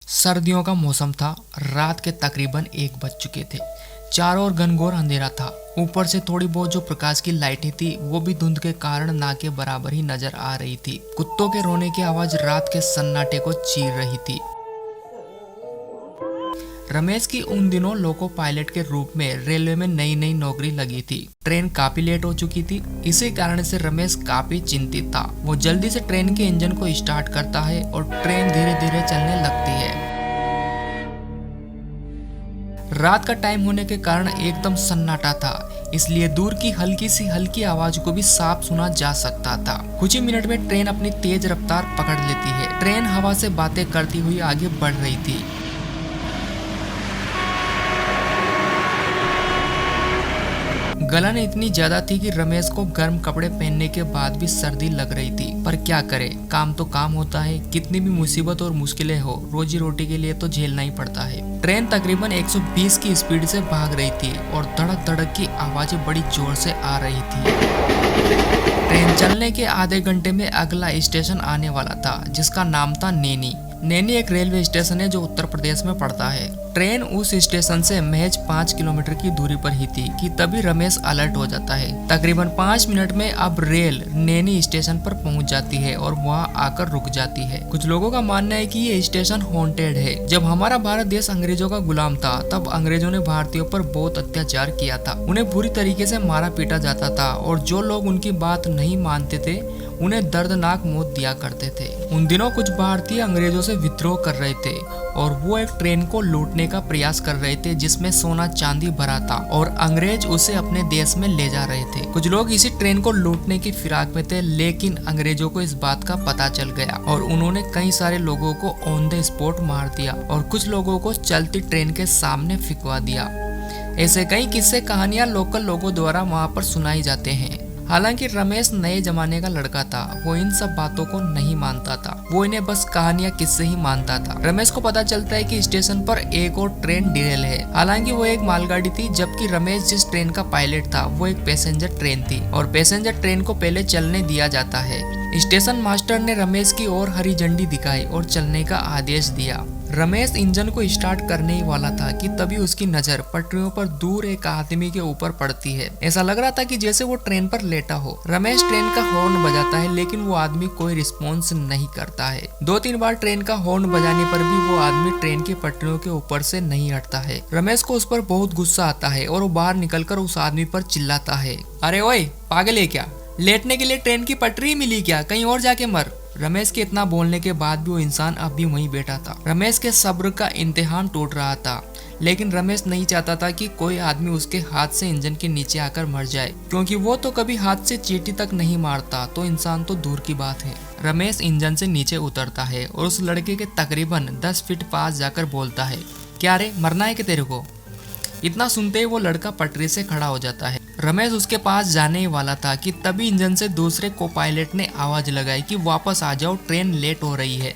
सर्दियों का मौसम था। रात के तकरीबन 1 बज चुके थे। चारों ओर घनघोर अंधेरा था। ऊपर से थोड़ी बहुत जो प्रकाश की लाइटें थी वो भी धुंध के कारण ना के बराबर ही नजर आ रही थी। कुत्तों के रोने की आवाज रात के सन्नाटे को चीर रही थी। रमेश की उन दिनों लोको पायलट के रूप में रेलवे में नई नई नौकरी लगी थी। ट्रेन काफी लेट हो चुकी थी। इसी कारण से रमेश काफी चिंतित था। वो जल्दी से ट्रेन के इंजन को स्टार्ट करता है और ट्रेन धीरे धीरे चलने लगती है। रात का टाइम होने के कारण एकदम सन्नाटा था, इसलिए दूर की हल्की आवाज को भी साफ सुना जा सकता था। कुछ ही मिनट में ट्रेन अपनी तेज रफ्तार पकड़ लेती है। ट्रेन हवा से बातें करती हुई आगे बढ़ रही थी। गलन इतनी ज्यादा थी कि रमेश को गर्म कपड़े पहनने के बाद भी सर्दी लग रही थी। पर क्या करे, काम तो काम होता है। कितनी भी मुसीबत और मुश्किलें हो, रोजी रोटी के लिए तो झेलना ही पड़ता है। ट्रेन तकरीबन 120 की स्पीड से भाग रही थी और धड़क धड़क की आवाजें बड़ी जोर से आ रही थी। ट्रेन चलने के आधे घंटे में अगला स्टेशन आने वाला था, जिसका नाम था नैनी। नैनी एक रेलवे स्टेशन है जो उत्तर प्रदेश में पड़ता है। ट्रेन उस स्टेशन से महज 5 किलोमीटर की दूरी पर ही थी कि तभी रमेश अलर्ट हो जाता है। तकरीबन 5 मिनट में अब रेल नैनी स्टेशन पर पहुंच जाती है और वहां आकर रुक जाती है। कुछ लोगों का मानना है कि ये स्टेशन हॉन्टेड है। जब हमारा भारत देश अंग्रेजों का गुलाम था, तब अंग्रेजों ने भारतीयों पर बहुत अत्याचार किया था। उन्हें बुरी तरीके से मारा पीटा जाता था और जो लोग उनकी बात नहीं मानते थे उन्हें दर्दनाक मौत दिया करते थे। उन दिनों कुछ भारतीय अंग्रेजों से विद्रोह कर रहे थे और वो एक ट्रेन को लूटने का प्रयास कर रहे थे जिसमें सोना चांदी भरा था और अंग्रेज उसे अपने देश में ले जा रहे थे। कुछ लोग इसी ट्रेन को लूटने की फिराक में थे, लेकिन अंग्रेजों को इस बात का पता चल गया और उन्होंने कई सारे लोगों को ऑन द स्पॉट मार दिया और कुछ लोगों को चलती ट्रेन के सामने फिकवा दिया। ऐसे कई किस्से कहानियां लोकल लोगों द्वारा वहाँ पर सुनाई जाते हैं। हालांकि रमेश नए जमाने का लड़का था, वो इन सब बातों को नहीं मानता था। वो इन्हें बस कहानियां किस्से ही मानता था। रमेश को पता चलता है कि स्टेशन पर एक और ट्रेन डिरेल है। हालांकि वो एक मालगाड़ी थी, जबकि रमेश जिस ट्रेन का पायलट था वो एक पैसेंजर ट्रेन थी और पैसेंजर ट्रेन को पहले चलने दिया जाता है। स्टेशन मास्टर ने रमेश की ओर हरी झंडी दिखाई और चलने का आदेश दिया। रमेश इंजन को स्टार्ट करने ही वाला था कि तभी उसकी नजर पटरियों पर दूर एक आदमी के ऊपर पड़ती है। ऐसा लग रहा था कि जैसे वो ट्रेन पर लेटा हो। रमेश ट्रेन का हॉर्न बजाता है, लेकिन वो आदमी कोई रिस्पॉन्स नहीं करता है। 2-3 बार ट्रेन का हॉर्न बजाने पर भी वो आदमी ट्रेन की पटरियों के ऊपर से नहीं हटता है। रमेश को उस पर बहुत गुस्सा आता है और वो बाहर निकलकर उस आदमी पर चिल्लाता है, अरे ओए पागल है क्या? लेटने के लिए ट्रेन की पटरी मिली क्या? कहीं और जाके मर। रमेश के इतना बोलने के बाद भी वो इंसान अब भी वहीं बैठा था। रमेश के सब्र का इम्तिहान टूट रहा था, लेकिन रमेश नहीं चाहता था कि कोई आदमी उसके हाथ से इंजन के नीचे आकर मर जाए, क्योंकि वो तो कभी हाथ से चींटी तक नहीं मारता, तो इंसान तो दूर की बात है। रमेश इंजन से नीचे उतरता है और उस लड़के के तकरीबन 10 फीट पास जाकर बोलता है, क्या रे मरना है कि तेरे को? इतना सुनते ही वो लड़का पटरी से खड़ा हो जाता है। रमेश उसके पास जाने ही वाला था कि तभी इंजन से दूसरे को पायलट ने आवाज लगाई कि वापस आ जाओ, ट्रेन लेट हो रही है।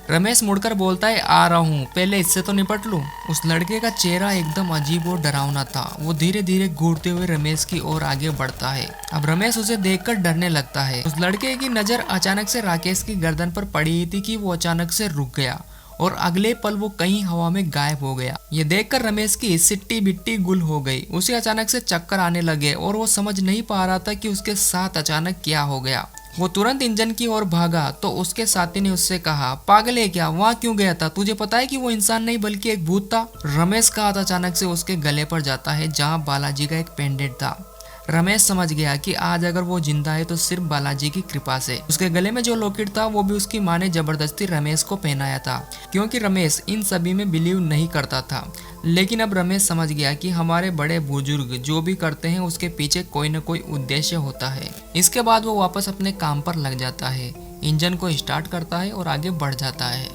रमेश मुड़कर बोलता है, आ रहा हूँ, पहले इससे तो निपट लूं। उस लड़के का चेहरा एकदम अजीब और डरावना था। वो धीरे धीरे घूरते हुए रमेश की ओर आगे बढ़ता है। अब रमेश उसे देखकर डरने लगता है। उस लड़के की नजर अचानक से राकेश की गर्दन पर पड़ी थी कि वो अचानक से रुक गया और अगले पल वो कहीं हवा में गायब हो गया। ये देखकर रमेश की सिट्टी बिट्टी गुल हो गई। उसे अचानक से चक्कर आने लगे और वो समझ नहीं पा रहा था कि उसके साथ अचानक क्या हो गया। वो तुरंत इंजन की ओर भागा तो उसके साथी ने उससे कहा, पागल है क्या? वहाँ क्यों गया था? तुझे पता है कि वो इंसान नहीं बल्कि एक भूत था। रमेश का हाथ अचानक से उसके गले पर जाता है, जहाँ बालाजी का एक पेंडेंट था। रमेश समझ गया कि आज अगर वो जिंदा है तो सिर्फ बालाजी की कृपा से। उसके गले में जो लॉकेट था वो भी उसकी माँ ने जबरदस्ती रमेश को पहनाया था, क्योंकि रमेश इन सभी में बिलीव नहीं करता था। लेकिन अब रमेश समझ गया कि हमारे बड़े बुजुर्ग जो भी करते हैं उसके पीछे कोई न कोई उद्देश्य होता है। इसके बाद वो वापस अपने काम पर लग जाता है, इंजन को स्टार्ट करता है और आगे बढ़ जाता है।